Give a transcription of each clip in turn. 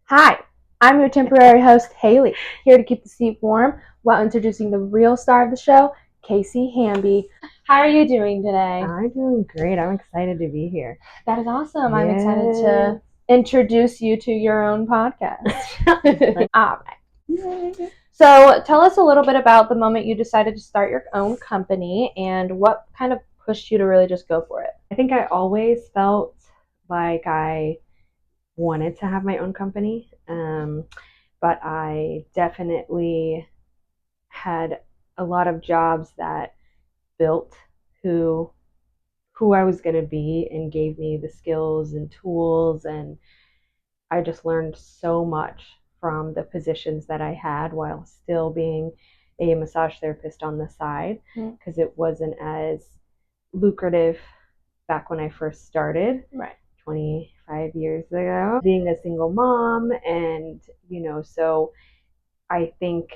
Hi, I'm your temporary host, Haley, here to keep the seat warm while introducing the real star of the show, Casey Hamby. How are you doing today? I'm doing great. I'm excited to be here. That is awesome. I'm excited to introduce you to your own podcast. All right. So tell us a little bit about the moment you decided to start your own company and what kind of pushed you to really just go for it. I think I always felt like I wanted to have my own company, but I definitely had a lot of jobs that built who who I was going to be and gave me the skills and tools, and I just learned so much from the positions that I had while still being a massage therapist on the side, because it wasn't as lucrative back when I first started, Right. 25 years ago, being a single mom. And, so I think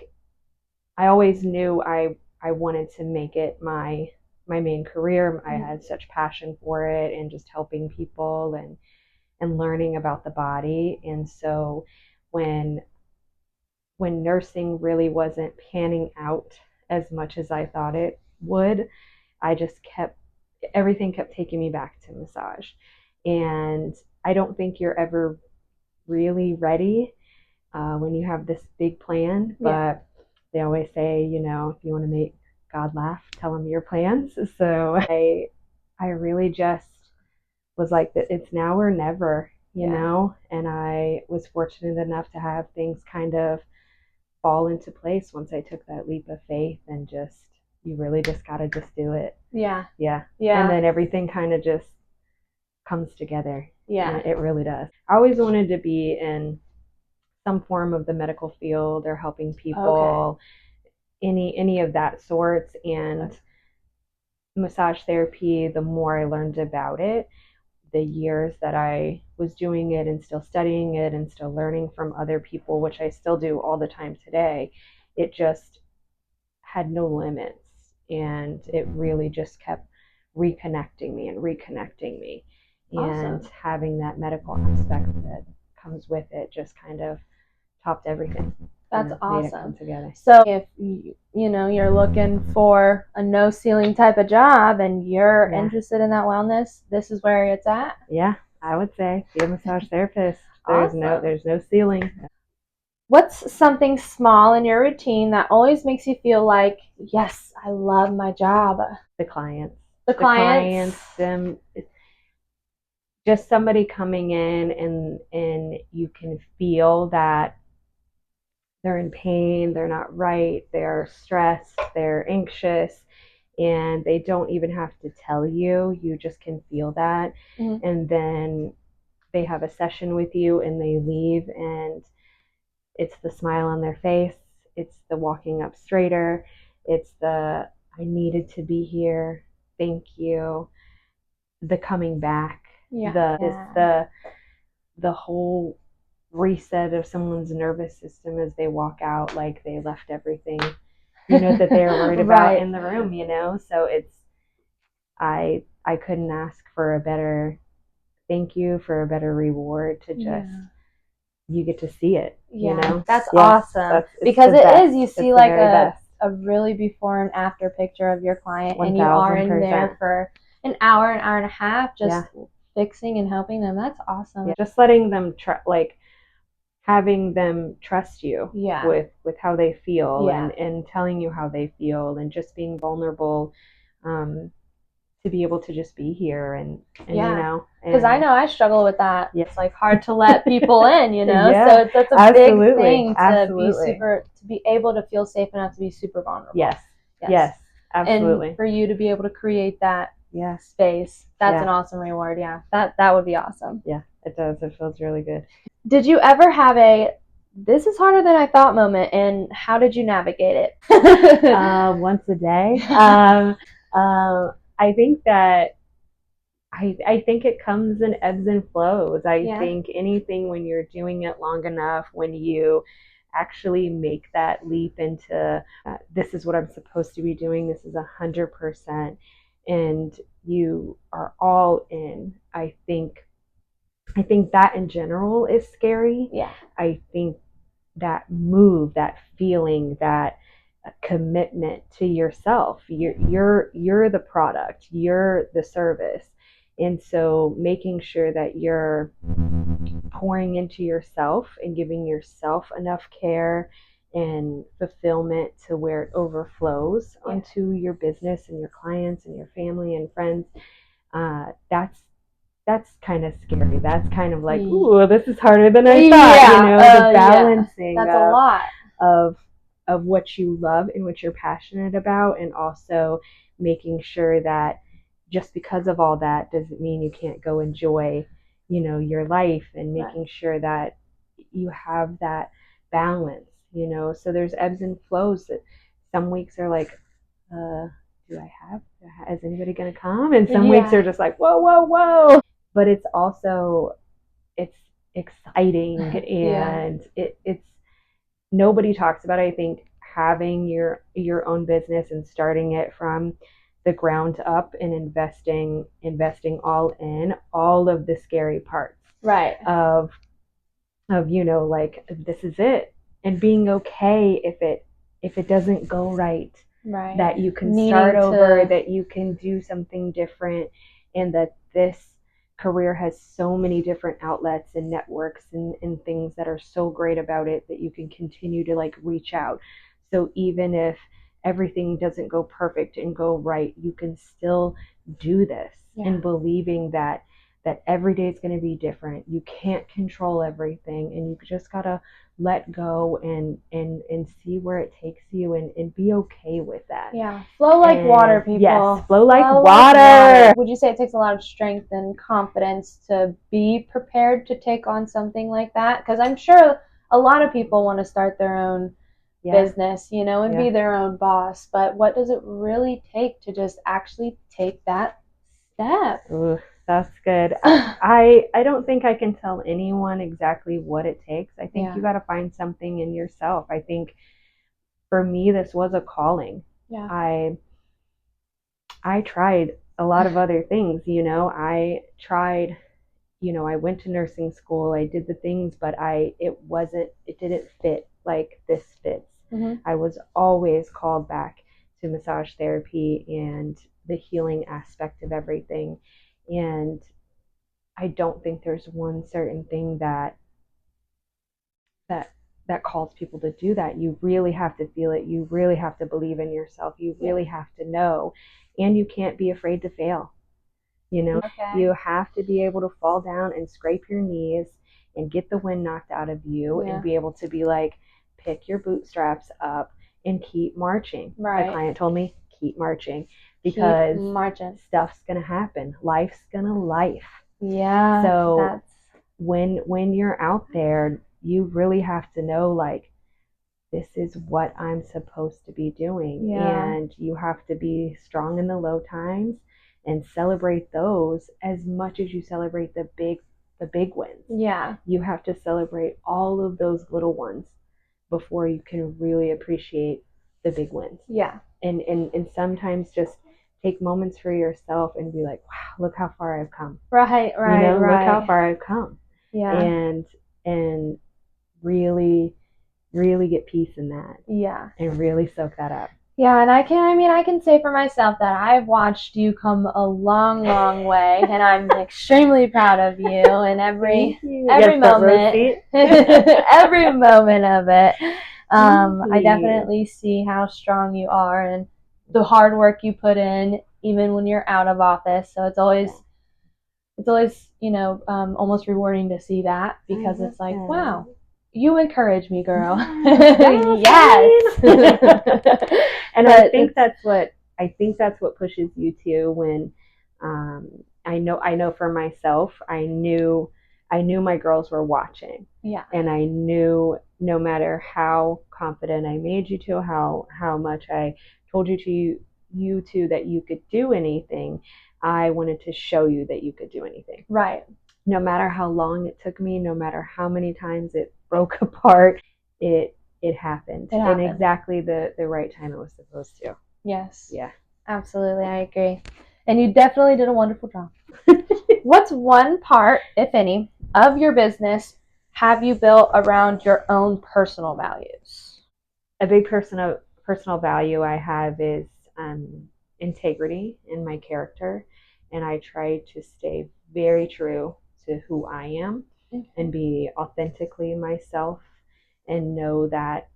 I always knew I wanted to make it my main career. I had such passion for it and just helping people and learning about the body. And so when nursing really wasn't panning out as much as I thought it would, I just everything kept taking me back to massage. And I don't think you're ever really ready when you have this big plan, but they always say, if you want to make God laugh, tell him your plans. So I really just was like that it's now or never, and I was fortunate enough to have things kind of fall into place once I took that leap of faith, and just you really just got to just do it. Yeah. And then everything kind of just comes together. Yeah. It really does. I always wanted to be in some form of the medical field or helping people, any of that sorts. And massage therapy, the more I learned about it, the years that I was doing it and still studying it and still learning from other people, which I still do all the time today, it just had no limits. And it really just kept reconnecting me. Awesome. And having that medical aspect that comes with it just kind of topped everything. That's awesome. Made it come together. So if you're looking for a no ceiling type of job and you're interested in that wellness, this is where it's at. Yeah, I would say be a massage therapist. Awesome. There's no ceiling. What's something small in your routine that always makes you feel like, yes, I love my job? The clients. Them. Just somebody coming in and you can feel that they're in pain, they're not right, they're stressed, they're anxious, and they don't even have to tell you. You just can feel that. And then they have a session with you and they leave, and it's the smile on their face, it's the walking up straighter, it's the I needed to be here, thank you, the coming back, the whole reset of someone's nervous system as they walk out, like they left everything that they were worried about in the room. So it's I couldn't ask for a better thank you, for a better reward, to just you get to see it. That's awesome. Because it is, you see like a really before and after picture of your client, 1,000%. And you are in there for an hour and a half just fixing and helping them. That's awesome. Just letting them having them trust you with how they feel, and telling you how they feel, and just being vulnerable, to be able to just be here and because I know I struggle with that. It's like hard to let people in, so that's a big thing to be able to feel safe enough to be super vulnerable. Yes, absolutely. And for you to be able to create that space, that's an awesome reward. That would be awesome. It does. It feels really good. Did you ever have a this is harder than I thought moment, and how did you navigate it? Once a day. I think that I think it comes in ebbs and flows. I think anything, when you're doing it long enough, when you actually make that leap into this is what I'm supposed to be doing, this is 100%, and you are all in. I think that in general is scary. I think that move, that feeling, that commitment to yourself. You're the product, you're the service. And so making sure that you're pouring into yourself and giving yourself enough care and fulfillment to where it overflows onto your business and your clients and your family and friends, that's kind of scary. That's kind of like, ooh, this is harder than I thought. The balancing that's a lot of what you love and what you're passionate about, and also making sure that just because of all that doesn't mean you can't go enjoy, your life, and making sure that you have that balance, so there's ebbs and flows. That some weeks are like, is anybody going to come? And some weeks are just like, whoa. But it's exciting, and it's nobody talks about it. I think having your own business and starting it from the ground up and investing all in, all of the scary parts, right, of like, this is it, and being okay if it doesn't go right, that you can start over, that you can do something different, and that this career has so many different outlets and networks and things that are so great about it, that you can continue to like reach out. So even if everything doesn't go perfect and go right, you can still do this, and believing that every day is going to be different. You can't control everything, and you just gotta let go and see where it takes you, and be okay with that. Yeah, flow like water, people. Yes, flow like water. Would you say it takes a lot of strength and confidence to be prepared to take on something like that? Because I'm sure a lot of people want to start their own business, and be their own boss. But what does it really take to just actually take that step? Ooh, that's good. I don't think I can tell anyone exactly what it takes. I think you got to find something in yourself. I think for me, this was a calling. Yeah. I tried a lot of other things, I tried, I went to nursing school, I did the things, but it didn't fit like this fits. Mm-hmm. I was always called back to massage therapy and the healing aspect of everything. And I don't think there's one certain thing that calls people to do that. You really have to feel it. You really have to believe in yourself. You really have to know. And you can't be afraid to fail. You have to be able to fall down and scrape your knees and get the wind knocked out of you, and be able to be like, pick your bootstraps up and keep marching. Right. My client told me, keep marching, because stuff's going to happen. Life's going to life. Yeah. So when you're out there, you really have to know, like, this is what I'm supposed to be doing. And you have to be strong in the low times and celebrate those as much as you celebrate the big wins. Yeah. You have to celebrate all of those little ones before you can really appreciate the big wins. Yeah. And sometimes just take moments for yourself and be like, wow, look how far I've come. Right. Look how far I've come. Yeah. And really, really get peace in that. Yeah. And really soak that up. Yeah, and I can say for myself that I've watched you come a long, long way, and I'm extremely proud of you, and every moment, every moment of it. I definitely see how strong you are and the hard work you put in, even when you're out of office. So it's always almost rewarding to see that, because it's like, wow, you encourage me, girl. Yes. And I think that's what pushes you too. When I know for myself, I knew my girls were watching. Yeah. And I knew no matter how confident I made you to, how much I told you to that you could do anything, I wanted to show you that you could do anything. Right. No matter how long it took me, no matter how many times it broke apart, it happened. In exactly the right time it was supposed to. Yes. Yeah. Absolutely, I agree. And you definitely did a wonderful job. What's one part, if any, of your business have you built around your own personal values? A big personal value I have is integrity in my character, and I try to stay very true to who I am and be authentically myself, and know that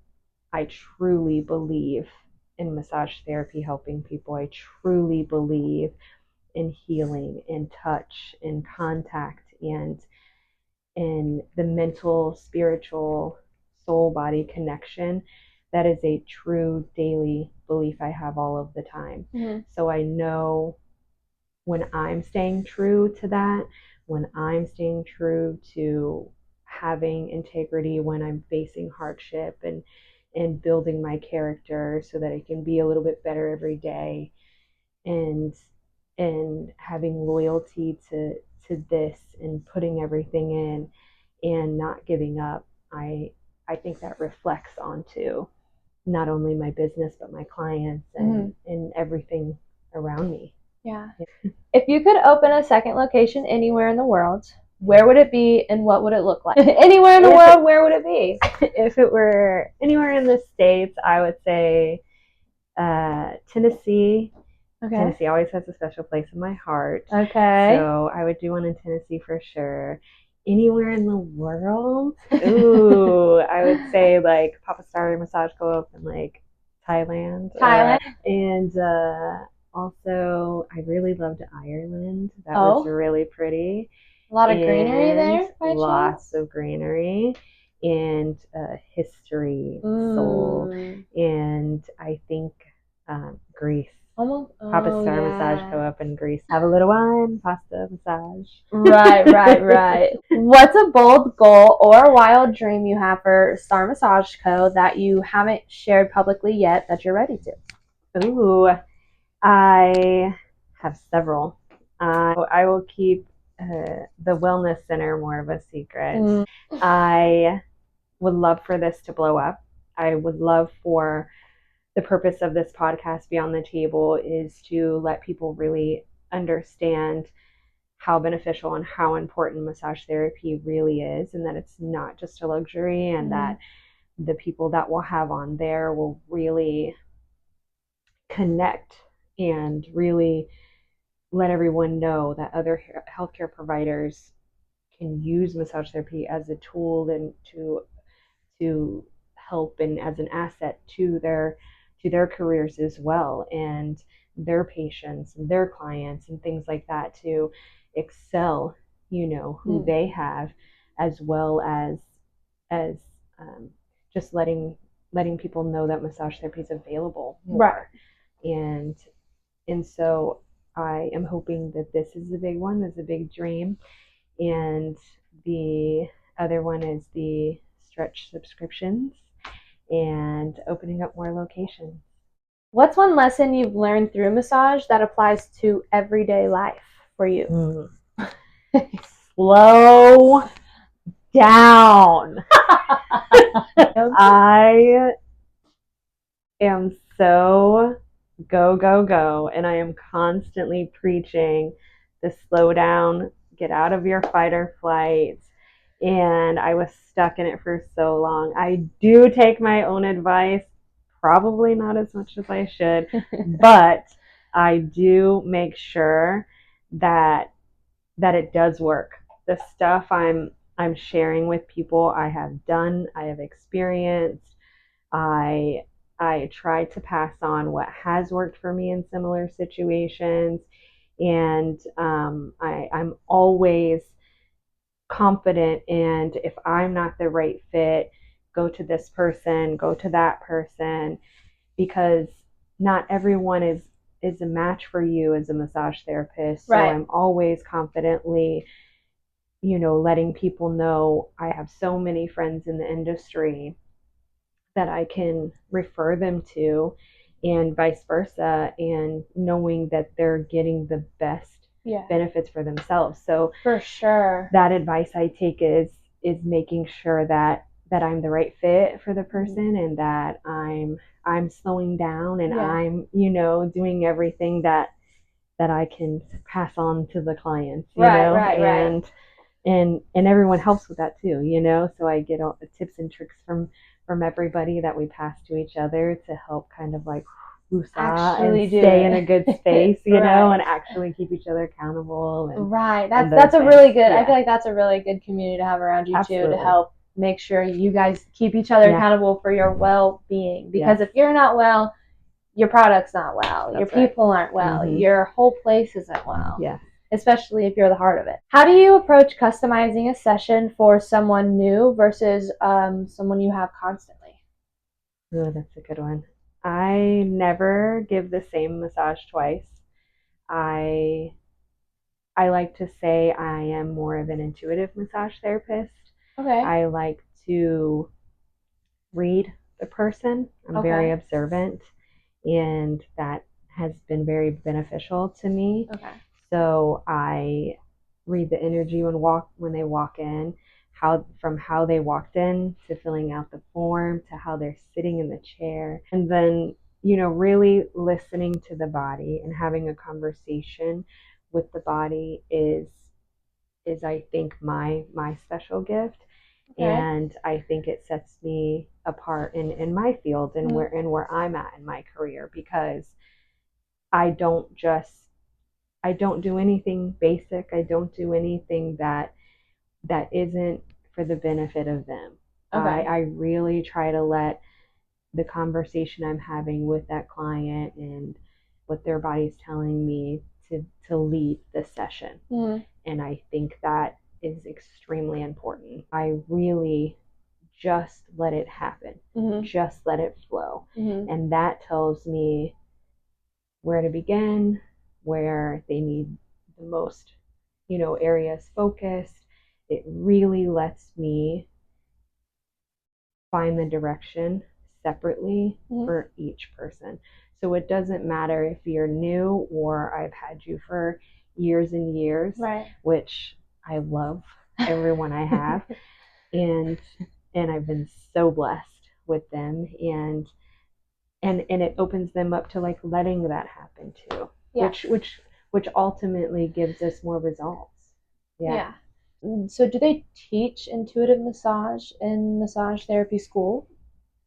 I truly believe in massage therapy helping people. I truly believe in healing, in touch, in contact, and in the mental, spiritual, soul body connection. That is a true daily belief I have all of the time. Mm-hmm. So I know when I'm staying true to that, when I'm staying true to having integrity when I'm facing hardship, and building my character so that I can be a little bit better every day, and having loyalty to this, and putting everything in and not giving up. I think that reflects onto not only my business but my clients and everything around me. Yeah. If you could open a second location anywhere in the world, where would it be and what would it look like? Anywhere in the world, where would it be? If it were anywhere in the States, I would say Tennessee. Okay. Tennessee always has a special place in my heart. Okay. So I would do one in Tennessee for sure. Anywhere in the world? Ooh, I would say like Papa Star Massage Co-op in like Thailand. And also, I really loved Ireland. That was really pretty. A lot of greenery there? Lots of greenery and history, soul. And I think Greece. Papa Star Massage Co-op in Greece. Have a little wine, pasta, massage. Right. What's a bold goal or a wild dream you have for Star Massage Co. that you haven't shared publicly yet that you're ready to? Ooh, I have several. I will keep the wellness center more of a secret. I would love for this to blow up. I would love for the purpose of this podcast, Beyond the Table, is to let people really understand how beneficial and how important massage therapy really is, and that it's not just a luxury, and that the people that we'll have on there will really connect and really let everyone know that other healthcare providers can use massage therapy as a tool and to help and as an asset to their careers as well, and their patients and their clients and things like that, to excel, who they have, as well as just letting people know that massage therapy is available more. Right. And so I am hoping that this is a big one. This is a big dream. And the other one is the stretch subscriptions and opening up more locations. What's one lesson you've learned through massage that applies to everyday life for you? Slow down. I am so go, and I am constantly preaching the slow down, get out of your fight or flight. And I was stuck in it for so long. I do take my own advice, probably not as much as I should, but I do make sure that it does work. The stuff I'm sharing with people, I have done, I have experienced. I try to pass on what has worked for me in similar situations, and I'm always confident. And if I'm not the right fit, go to this person, go to that person, because not everyone is a match for you as a massage therapist. Right. So I'm always confidently, letting people know I have so many friends in the industry that I can refer them to, and vice versa, and knowing that they're getting the best benefits for themselves. So for sure, that advice I take is making sure that I'm the right fit for the person, and that I'm slowing down, and I'm doing everything that I can pass on to the clients. Right. and everyone helps with that too, you know. So I get all the tips and tricks from everybody that we pass to each other to help kind of like Actually and do stay it. in a good space, you Right. know, and actually keep each other accountable. And Right. and That's those a really things. good. I Yeah, feel like that's a really good community to have around you too, to absolutely. help make sure you guys keep each other Yeah. accountable for your well-being. Because Yes. if you're not well, your product's not well. Your That's right. people aren't well. Mhm. Your whole place isn't well. Yeah. Especially if you're the heart of it. How do you approach customizing a session for someone new versus someone you have constantly? Oh, that's a good one. I never give the same massage twice. I I like to say I am more of an intuitive massage therapist. Okay. I like to read the person. I'm very Okay. observant, and that has been very beneficial to me. Okay. So I read the energy when they walk in, how they walked in to filling out the form to how they're sitting in the chair, and then really listening to the body and having a conversation with the body is I think my special gift. Okay. And I think it sets me apart in my field and where I'm at in my career, because I don't just I don't do anything basic. I don't do anything that isn't for the benefit of them. Okay. I really try to let the conversation I'm having with that client and what their body's telling me to lead the session. Mm-hmm. And I think that is extremely important. I really just let it happen. Mm-hmm. Just let it flow. Mm-hmm. And that tells me where to begin, where they need the most, areas focused. It really lets me find the direction separately for each person. So it doesn't matter if you're new or I've had you for years and years, Right. which I love everyone I have. and I've been so blessed with them, and it opens them up to like letting that happen too. Yeah. Which ultimately gives us more results. Yeah. So do they teach intuitive massage in massage therapy school?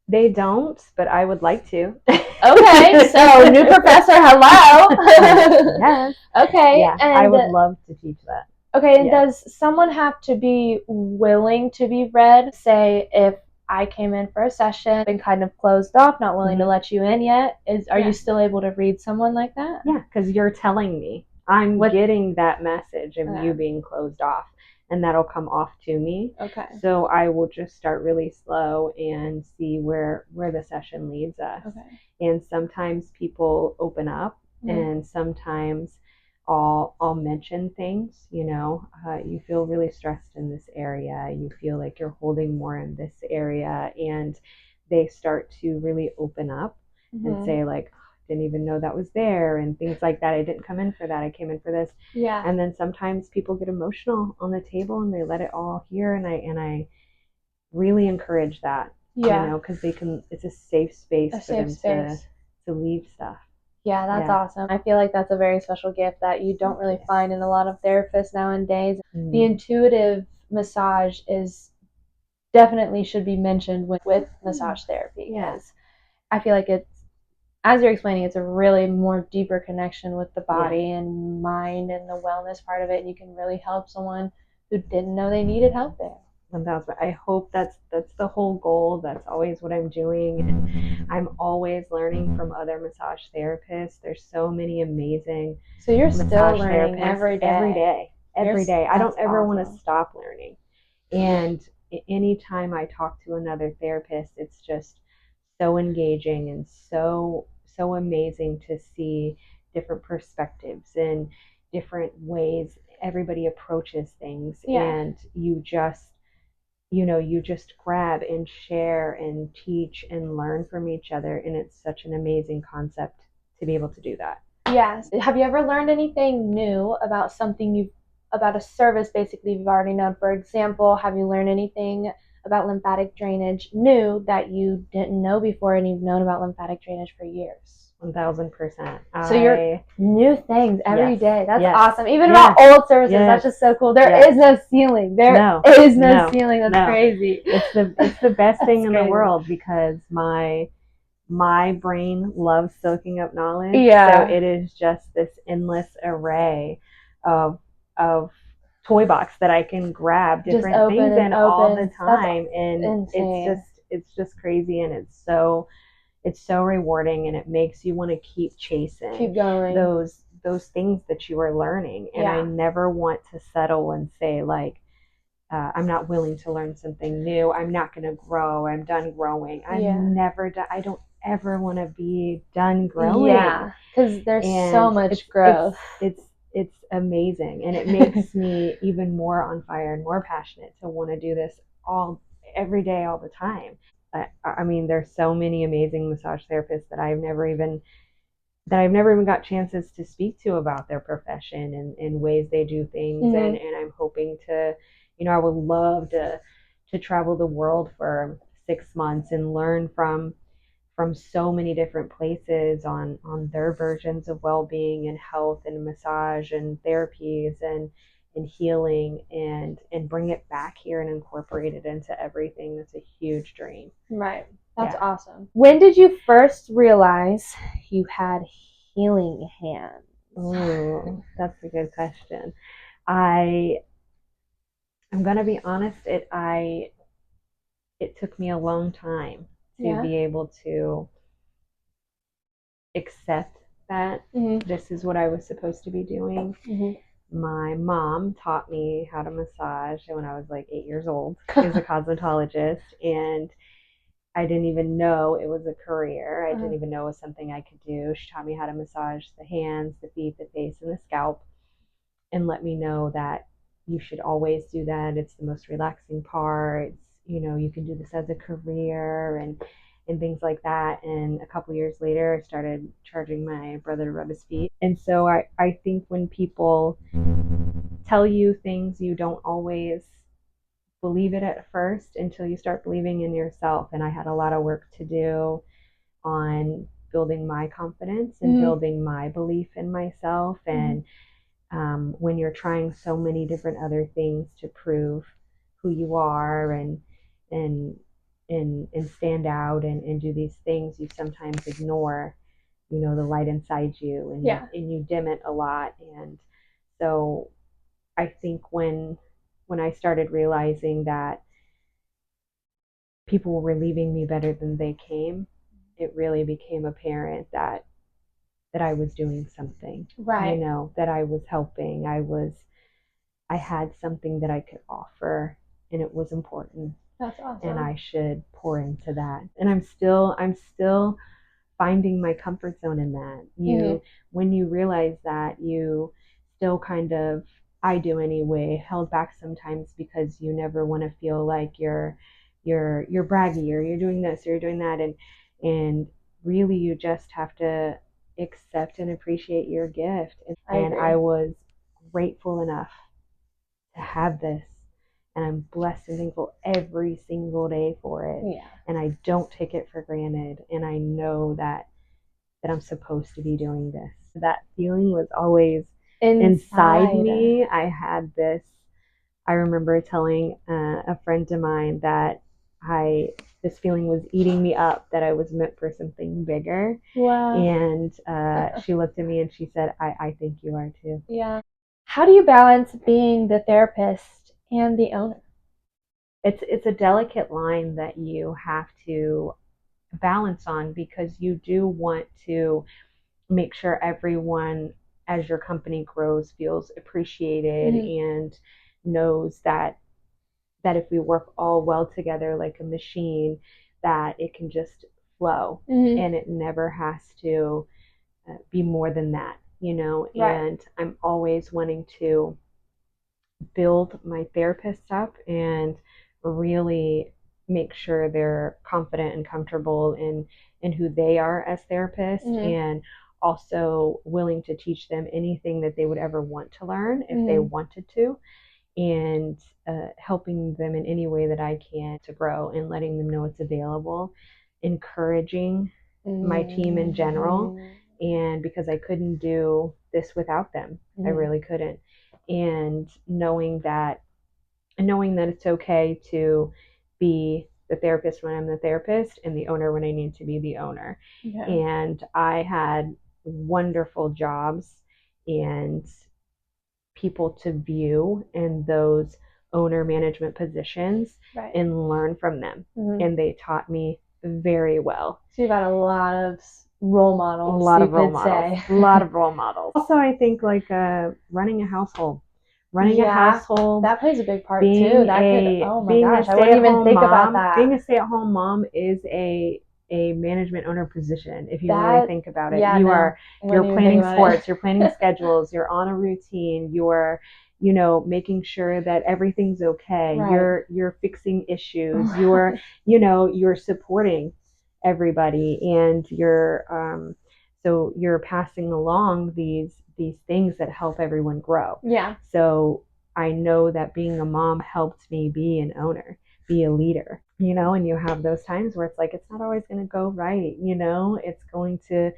They don't, but I would like to. Okay, so new professor, hello. Yes. Okay. Yeah, and I would love to teach that. Okay, and Yeah. does someone have to be willing to be read? Say if I came in for a session, been kind of closed off, not willing to let you in yet, are you still able to read someone like that? Yeah, because you're telling me. I'm getting that message of you being closed off, and that'll come off to me. Okay. So I will just start really slow and see where the session leads us. Okay. And sometimes people open up, and sometimes I'll mention things. You feel really stressed in this area. You feel like you're holding more in this area, and they start to really open up and say like, didn't even know that was there, and things like that. I didn't come in for that. I came in for this. Yeah. And then sometimes people get emotional on the table and they let it all here, and I really encourage that. Yeah. Because it's a safe space for them to leave stuff. Yeah, that's awesome. I feel like that's a very special gift that you don't really find in a lot of therapists nowadays. The intuitive massage is definitely should be mentioned with massage therapy. Yes. I feel like it's, as you're explaining, it's a really more deeper connection with the body and mind and the wellness part of it. And you can really help someone who didn't know they needed help there. 1,000. I hope that's the whole goal. That's always what I'm doing, and I'm always learning from other massage therapists. There's so many amazing. So you're still learning every day. Every day. I don't ever want to stop learning. And anytime I talk to another therapist, it's just so engaging and so amazing to see different perspectives and different ways everybody approaches things. And you just grab and share and teach and learn from each other, and it's such an amazing concept to be able to do that. Yes. Have you ever learned anything new about about a service basically you've already known? For example, have you learned anything about lymphatic drainage new that you didn't know before, and you've known about lymphatic drainage for years? 1000%. So you're new things every day. That's Yes. awesome. Even Yes. about old services, Yes. that's just so cool. There Yes. is no ceiling. There No. is no No. ceiling. That's No. crazy. It's the best thing in crazy. the world because my brain loves soaking up knowledge. Yeah. So it is just this endless array of toy box that I can grab different things in all the time. And insane. it's just crazy, and it's so rewarding, and it makes you want to keep chasing, keep going, those things that you are learning. And I never want to settle and say like, I'm not willing to learn something new. I'm not going to grow. I'm done growing. I'm never done. I don't ever want to be done growing. Yeah, because there's so much growth. It's amazing, and it makes me even more on fire and more passionate to want to do this every day, all the time. I mean, there's so many amazing massage therapists that I've never even got chances to speak to about their profession and ways they do things. And I'm hoping to, I would love to travel the world for 6 months and learn from so many different places on their versions of well-being and health and massage and therapies and healing, and bring it back here and incorporate it into everything. That's a huge dream. Right. That's awesome. When did you first realize you had healing hands? Oh, that's a good question. I'm gonna be honest, it took me a long time to be able to accept that this is what I was supposed to be doing. My mom taught me how to massage when I was like 8 years old. She was a cosmetologist, and I didn't even know it was a career. I didn't even know it was something I could do. She taught me how to massage the hands, the feet, the face, and the scalp, and let me know that you should always do that. It's the most relaxing part. You can do this as a career and things like that. And a couple years later, I started charging my brother to rub his feet. And so I think when people tell you things, you don't always believe it at first until you start believing in yourself. And I had a lot of work to do on building my confidence and building my belief in myself. And when you're trying so many different other things to prove who you are and stand out and do these things, you sometimes ignore, the light inside you, and you dim it a lot. And so I think when I started realizing that people were leaving me better than they came, it really became apparent that I was doing something, right? That I was helping. I had something that I could offer, and it was important. That's awesome. And I should pour into that. And I'm still finding my comfort zone in that. When you realize that, you still kind of, I do anyway, held back sometimes because you never want to feel like you're braggy, or you're doing this or you're doing that, and really you just have to accept and appreciate your gift. And I was grateful enough to have this, and I'm blessed and thankful every single day for it. And I don't take it for granted, and I know that I'm supposed to be doing this. That feeling was always inside me. I had this, I remember telling a friend of mine that this feeling was eating me up, that I was meant for something bigger. Wow. And she looked at me and she said, I think you are too. Yeah. How do you balance being the therapist and the owner? It's a delicate line that you have to balance on, because you do want to make sure everyone, as your company grows, feels appreciated and knows that if we work all well together like a machine, that it can just flow, and it never has to be more than that. Right. And I'm always wanting to build my therapists up and really make sure they're confident and comfortable in who they are as therapists, and also willing to teach them anything that they would ever want to learn if they wanted to, and helping them in any way that I can to grow, and letting them know it's available, encouraging my team in general, and because I couldn't do this without them. I really couldn't. And knowing that it's okay to be the therapist when I'm the therapist and the owner when I need to be the owner. And I had wonderful jobs and people to view in those owner management positions and learn from them. And they taught me very well. So you've got a lot of role models. A lot of role models. Also, I think like running a household. That plays a big part too. Oh my gosh, I wouldn't even think about that. Being a stay-at-home mom is a management owner position. If you really think about it, you're planning sports, you're planning schedules, you're on a routine, you're making sure that everything's okay. You're fixing issues. You're supporting everybody, and so you're passing along these things that help everyone grow. So I know that being a mom helped me be an owner, be a leader, and you have those times where it's like, it's not always going to go right. You're going to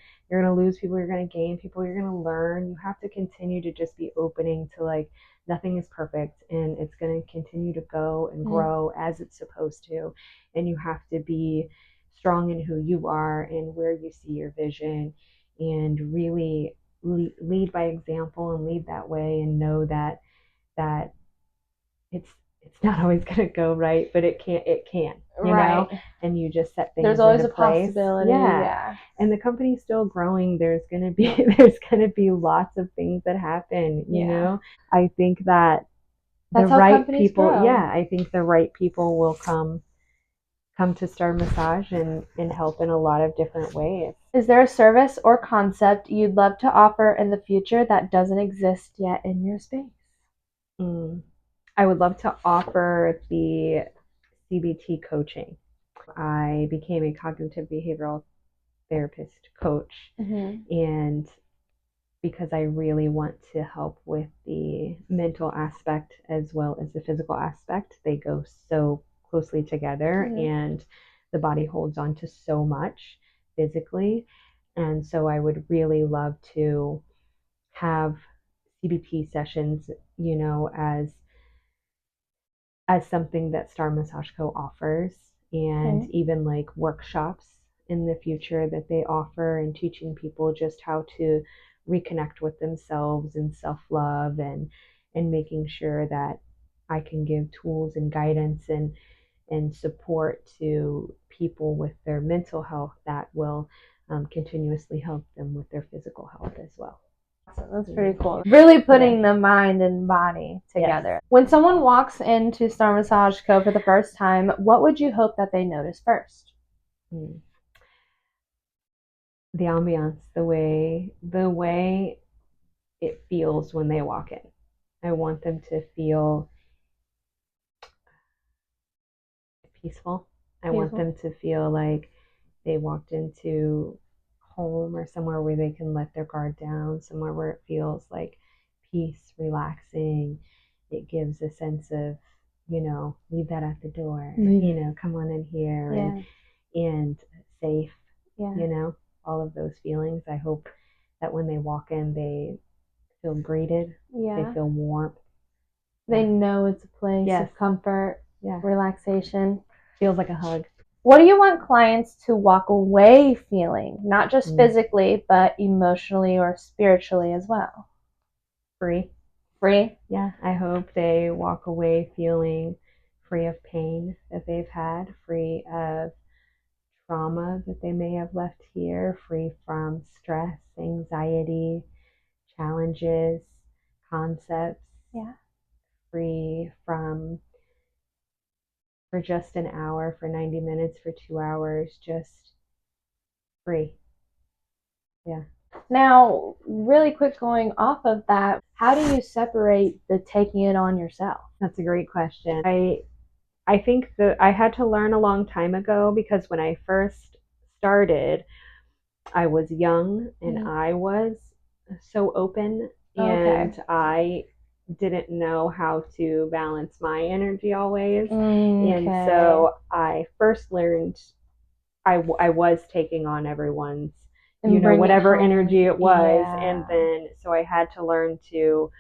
lose people, you're going to gain people, you're going to learn. You have to continue to just be opening to like, nothing is perfect, and it's going to continue to go and grow as it's supposed to. And you have to be strong in who you are and where you see your vision, and really lead by example and lead that way, and know that it's not always going to go right, but it can, you know, and you just set things There's always into a place. possibility. And the company's still growing. There's going to be lots of things that happen, you know. I think that that's the right people, grow. I think the right people will come to Star Massage and help in a lot of different ways. Is there a service or concept you'd love to offer in the future that doesn't exist yet in your space? I would love to offer the CBT coaching. I became a cognitive behavioral therapist coach, and because I really want to help with the mental aspect as well as the physical aspect. They go so closely together, and the body holds on to so much physically. And so I would really love to have CBT sessions, you know, as something that Star Massage Co. offers, and even like workshops in the future that they offer, and teaching people just how to reconnect with themselves and self-love, and making sure that I can give tools and guidance and support to people with their mental health that will continuously help them with their physical health as well. That's pretty cool. Really putting the mind and body together. Yes. When someone walks into Star Massage Co. for the first time, what would you hope that they notice first? The ambiance, the way it feels when they walk in. I want them to feel peaceful. I want them to feel like they walked into home, or somewhere where they can let their guard down, somewhere where it feels like peace, relaxing. It gives a sense of, you know, leave that at the door, you know, come on in here, and safe, you know, all of those feelings. I hope that when they walk in, they feel greeted, they feel warmth. They know it's a place of comfort, relaxation. Feels like a hug. What do you want clients to walk away feeling, not just physically, but emotionally or spiritually as well? Free. Yeah, I hope they walk away feeling free of pain that they've had, free of trauma that they may have left here, free from stress, anxiety, challenges, concepts. Free from, for just an hour, for 90 minutes, for 2 hours, just free. Now, really quick, going off of that, how do you separate the taking it on yourself? That's a great question. I think that I had to learn a long time ago, because when I first started, I was young and I was so open, and I didn't know how to balance my energy always. And so I first learned, I was taking on everyone's, And whatever home. energy it was. Yeah. And then, so I had to learn to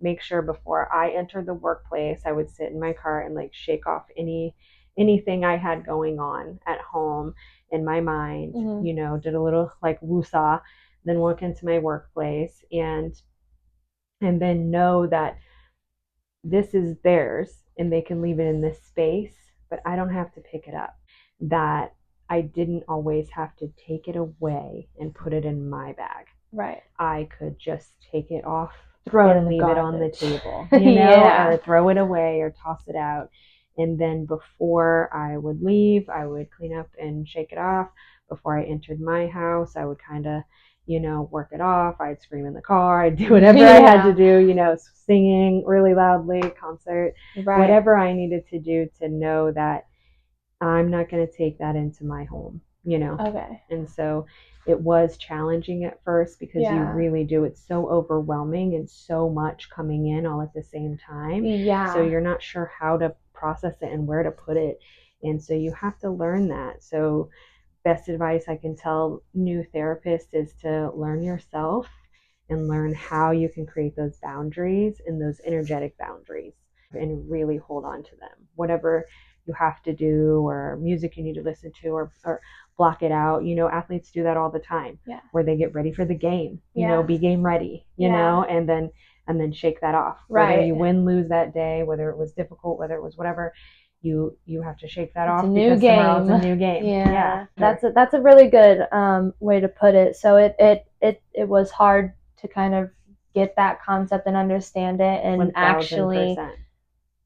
make sure before I entered the workplace, I would sit in my car and like shake off anything I had going on at home in my mind, did a little like woosah, then walk into my workplace and then know that this is theirs and they can leave it in this space, but I don't have to pick it up. That I didn't always have to take it away and put it in my bag. Right. I could just take it off, throw it and in leave the it on the table, Yeah. or throw it away or toss it out. And then before I would leave, I would clean up and shake it off. Before I entered my house, I would kind of, work it off. I'd scream in the car. I'd do whatever I had to do, singing really loudly, concert, Right. whatever I needed to do to know that I'm not going to take that into my home, Okay. And so it was challenging at first because you really do. It's so overwhelming and so much coming in all at the same time. Yeah. So you're not sure how to process it and where to put it. And so you have to learn that. So best advice I can tell new therapists is to learn yourself and learn how you can create those boundaries and those energetic boundaries and really hold on to them. Whatever you have to do or music you need to listen to or block it out. Athletes do that all the time where they get ready for the game, be game ready, and then shake that off. Right. Whether you win, lose that day, whether it was difficult, whether it was whatever, you have to shake that off because tomorrow's a new game. Yeah. That's a really good way to put it. So it was hard to kind of get that concept and understand it and 1000%. actually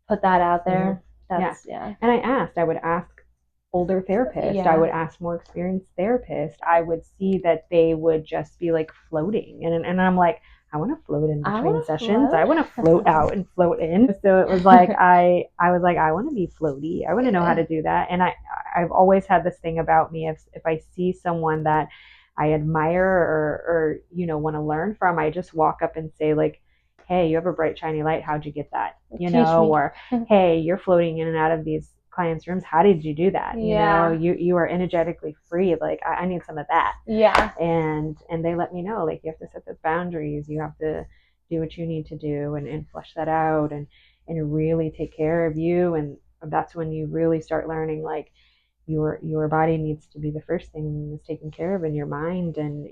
put that out there. That's And I would ask older therapists. I would ask more experienced therapists. I would see that they would just be like floating, and I'm like, I want to float in between sessions. I want to float out and float in. So it was like I was like, I want to be floaty. I want to know how to do that. And I've always had this thing about me. If I see someone that I admire or want to learn from, I just walk up and say like, hey, you have a bright shiny light. How'd you get that? Or hey, you're floating in and out of these clients' rooms. How did you do that? You are energetically free. Like I need some of that. And they let me know, like, you have to set those boundaries. You have to do what you need to do and flesh that out and really take care of you. And that's when you really start learning, like, your body needs to be the first thing that's taken care of in your mind. And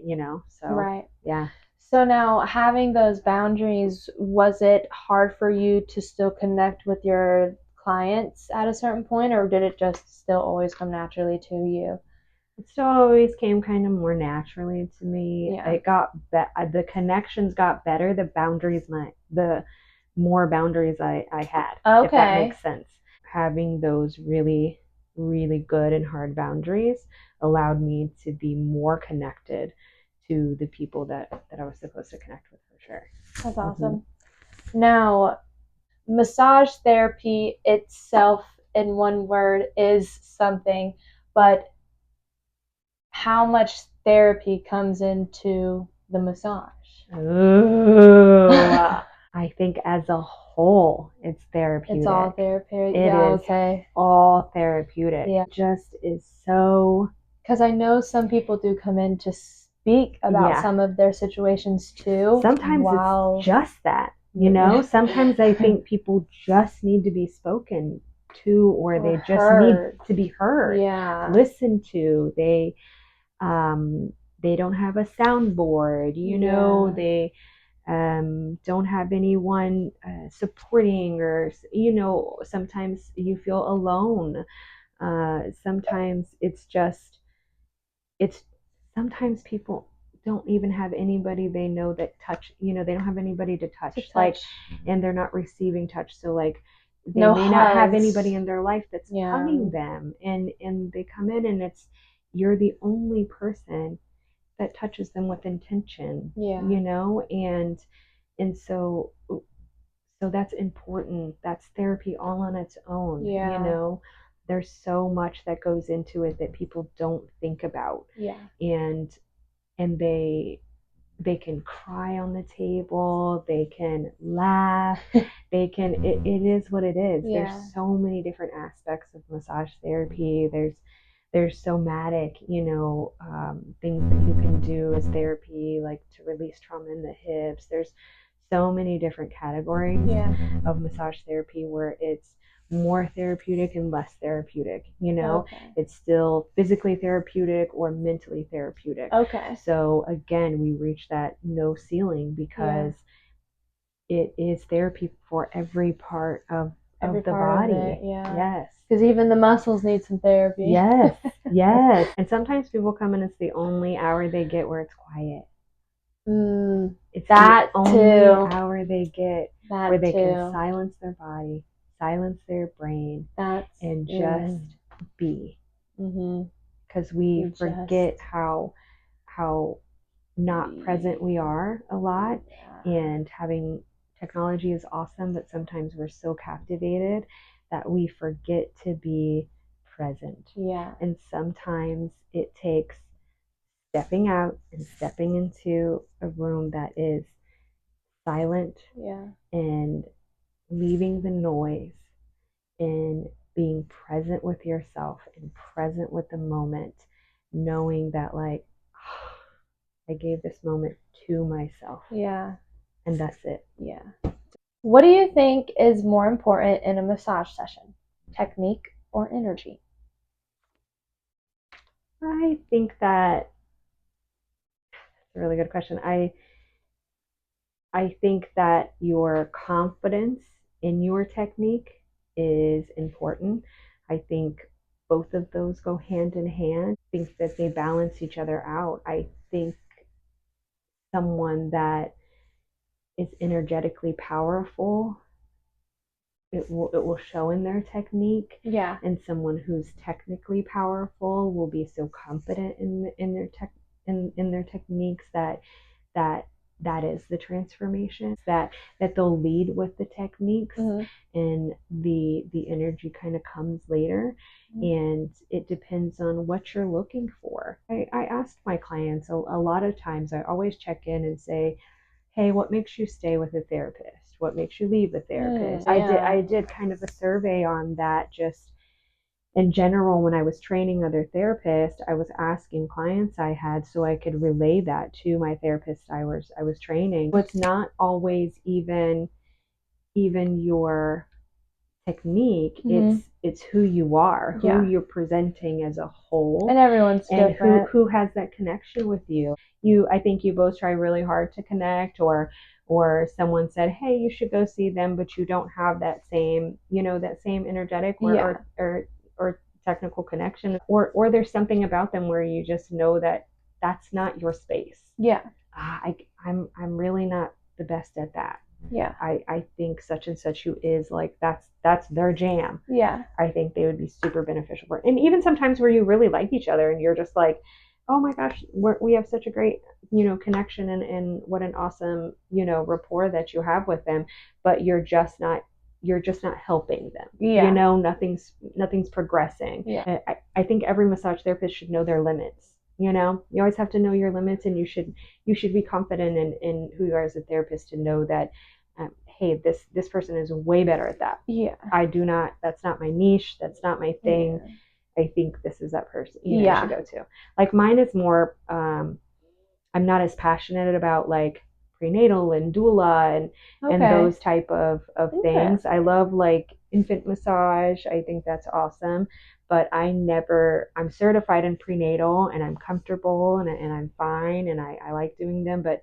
so right. Yeah. So now, having those boundaries, was it hard for you to still connect with your clients at a certain point, or did it just still always come naturally to you? It still always came kind of more naturally to me. It got the connections got better. The more boundaries I had. Okay. If that makes sense. Having those really, really good and hard boundaries allowed me to be more connected to the people that I was supposed to connect with, for sure. That's awesome. Now, massage therapy itself, in one word, is something, but how much therapy comes into the massage? Ooh. I think as a whole, it's therapeutic. It's all therapeutic. It is all therapeutic. Yeah. It just is so. Because I know some people do come in to speak about some of their situations too. Sometimes it's just that, Sometimes I think people just need to be spoken to, or they just need to be heard, listened to. They don't have a soundboard, they don't have anyone supporting, or sometimes you feel alone. Sometimes sometimes people don't even have anybody they know that touch, they don't have anybody to touch. Like, and they're not receiving touch. So like, they may not have anybody in their life that's hugging them, and they come in and you're the only person that touches them with intention, and so that's important. That's therapy all on its own. There's so much that goes into it that people don't think about. And they can cry on the table, they can laugh, it is what it is. There's so many different aspects of massage therapy. There's there's somatic, things that you can do as therapy, like to release trauma in the hips. There's so many different categories of massage therapy where it's more therapeutic and less therapeutic. It's still physically therapeutic or mentally therapeutic. Okay. So again, we reach that no ceiling because it is therapy for every part of the body. Yes. Because even the muscles need some therapy. Yes. Yes. And sometimes people come and it's the only hour they get where it's quiet. It's that the only hour they get where they can silence their body, silence their brain, and just be. Because we forget how not present we are a lot, and having technology is awesome, but sometimes we're so captivated that we forget to be present. And sometimes it takes stepping out and stepping into a room that is silent and leaving the noise and being present with yourself and present with the moment, knowing that like, I gave this moment to myself. And that's it. What do you think is more important in a massage session? Technique or energy? I think that's a really good question. I think that your confidence in your technique is important. I think both of those go hand in hand. I think that they balance each other out. I think someone that is energetically powerful, it will show in their technique. And someone who's technically powerful will be so confident in their techniques that is the transformation, that they'll lead with the techniques, and the energy kind of comes later. And it depends on what you're looking for. I asked my clients a lot of times, I always check in and say, hey, what makes you stay with a therapist? What makes you leave a therapist? I did kind of a survey on that, just in general. When I was training other therapists, I was asking clients I had so I could relay that to my therapist I was training. It's not always even your technique. It's who you are, who you're presenting as a whole, and everyone's and different. who has that connection with you. I think you both try really hard to connect, or someone said, hey, you should go see them, but you don't have that same energetic or technical connection, or there's something about them where you just know that that's not your space. I'm really not the best at that. I think such and such who is like, that's their jam. I think they would be super beneficial for it. And even sometimes where you really like each other and you're just like, oh my gosh, we have such a great connection, and what an awesome rapport that you have with them, but you're just not helping them. Nothing's progressing. I think every massage therapist should know their limits. You always have to know your limits, and you should be confident in who you are as a therapist to know that, hey, this person is way better at that. I do not. That's not my niche. That's not my thing. I think this is that person you should go to. Like mine is more. I'm not as passionate about like prenatal and doula and those type of things. I love like infant massage. I think that's awesome. But I'm certified in prenatal, and I'm comfortable, and I'm fine, and I like doing them, but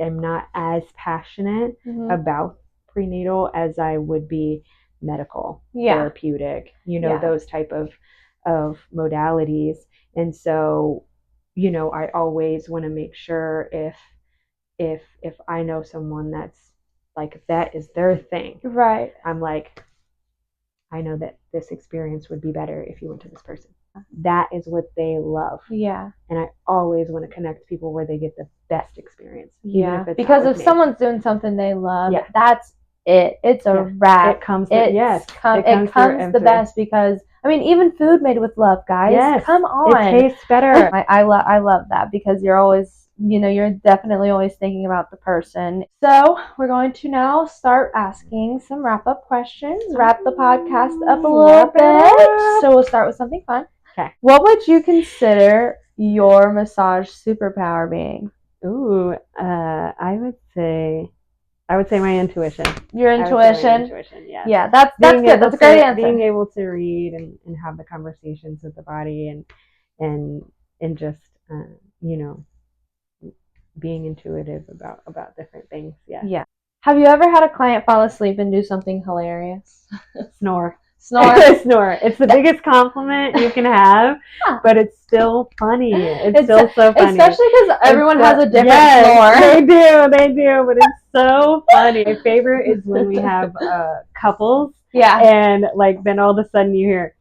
I'm not as passionate about prenatal as I would be medical, therapeutic, those type of modalities. And so, I always want to make sure if I know someone that's like, that is their thing. I'm like, I know that this experience would be better if you went to this person. That is what they love. And I always want to connect people where they get the best experience. Because if someone's doing something they love, that's it. It's a wrap. It comes the best, because I mean, even food made with love, guys. Come on. It tastes better. I love that, because you're always, you're definitely always thinking about the person. So we're going to now start asking some wrap-up questions, wrap the podcast up a little bit. So we'll start with something fun. Okay. What would you consider your massage superpower being? Ooh, I would say my intuition. Your intuition? Intuition, yes. Yeah, that's good. That's a great answer. Being able to read and have the conversations with the body and just you know, being intuitive about different things. Yeah. Have you ever had a client fall asleep and do something hilarious? Snore. Snore. Snore. It's the biggest compliment you can have, but it's still funny. It's still so funny. Especially because everyone has a different snore. They do, but it's so funny. My favorite is when we have couples. Yeah. And like then all of a sudden you hear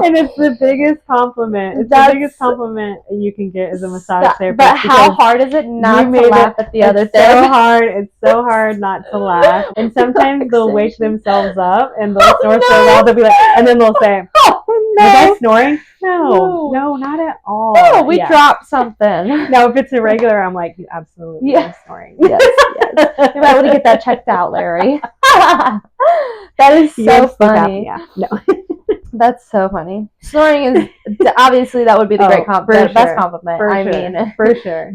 and it's the biggest compliment. It's the biggest compliment you can get as a massage therapist. But how hard is it not to laugh at the other therapist? It's so hard not to laugh. And sometimes they'll wake themselves up and they'll snore so loud, they'll be like, and then they'll say, was I snoring? No, not at all. No, we dropped something. Now, if it's irregular, I'm like, you absolutely are snoring. Yes. You might want to get that checked out, Larry. That is so funny. Yeah. No. That's so funny. Snoring is obviously that would be the best compliment. For sure.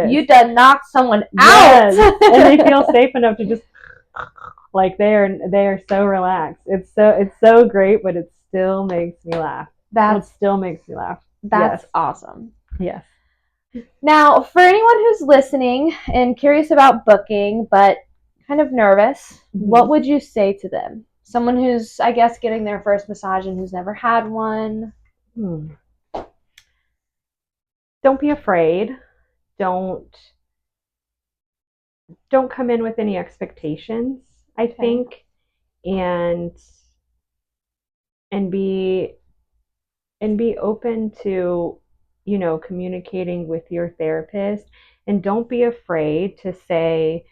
You done knocked someone out, and they feel safe enough to just like they are so relaxed. It's so great, but it still makes me laugh. That's awesome. Yes. Now, for anyone who's listening and curious about booking, but kind of nervous, what would you say to them? Someone who's, I guess, getting their first massage and who's never had one. Don't be afraid. Don't come in with any expectations, I think, and be open to, communicating with your therapist, and don't be afraid to say,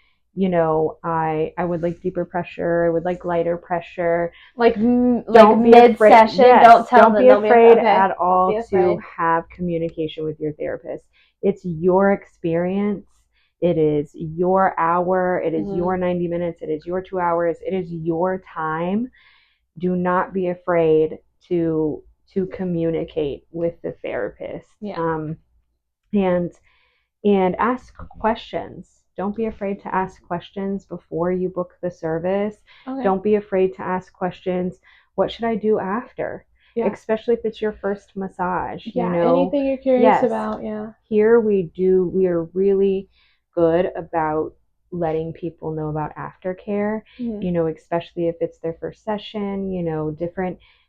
I would like deeper pressure. I would like lighter pressure. Like mid-session. Yes, don't be afraid at all to have communication with your therapist. It's your experience. It is your hour. It is your 90 minutes. It is your 2 hours. It is your time. Do not be afraid to communicate with the therapist. Yeah. And ask questions. Don't be afraid to ask questions before you book the service. Okay. Don't be afraid to ask questions. What should I do after? Yeah. Especially if it's your first massage. Yeah, anything you're curious about. Yeah. Here we are really good about letting people know about aftercare. Especially if it's their first session.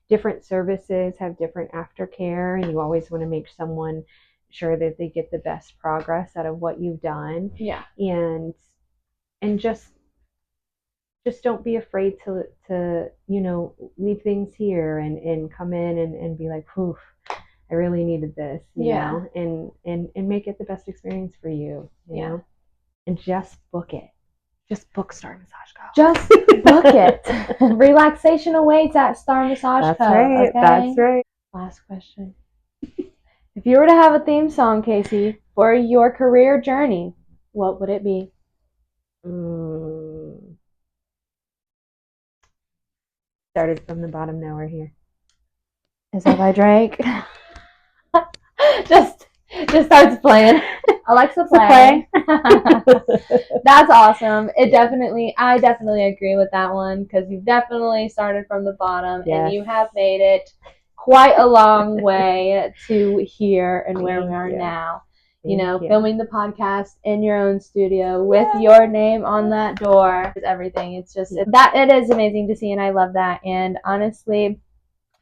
Different services have different aftercare, and you always want to make someone sure that they get the best progress out of what you've done. Yeah. And just don't be afraid to leave things here and come in and be like, "Oof, I really needed this," you know, and make it the best experience for you, you know, and just book it. Just book Star Massage Co. Just book it. Relaxation awaits at Star Massage Co. Right. Okay? That's right. Last question. If you were to have a theme song, Casey, for your career journey, what would it be? Started from the bottom, now we're here. Is that by Drake? just starts playing. Alexa, play. That's awesome. I definitely agree with that one, because you've definitely started from the bottom. Yes. And you have made it quite a long way to here and where we are now. Filming the podcast in your own studio with your name on that door is everything. It's just it is amazing to see, and I love that. And honestly,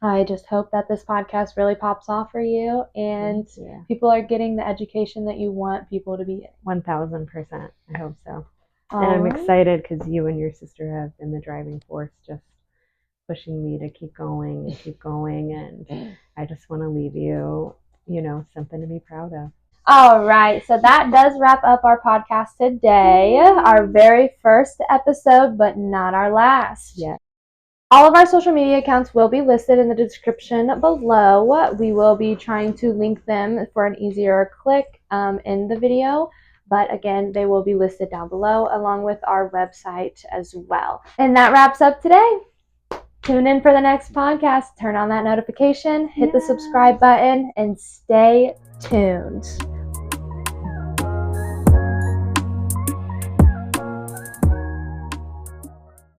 I just hope that this podcast really pops off for you, and people are getting the education that you want people to be getting. 1000%. I hope so. And I'm excited because you and your sister have been the driving force, just pushing me to keep going, and I just want to leave you, something to be proud of. All right, so that does wrap up our podcast today. Our very first episode, but not our last. Yeah. All of our social media accounts will be listed in the description below. We will be trying to link them for an easier click in the video. But again, they will be listed down below along with our website as well. And that wraps up today. Tune in for the next podcast. Turn on that notification, hit the subscribe button, and stay tuned.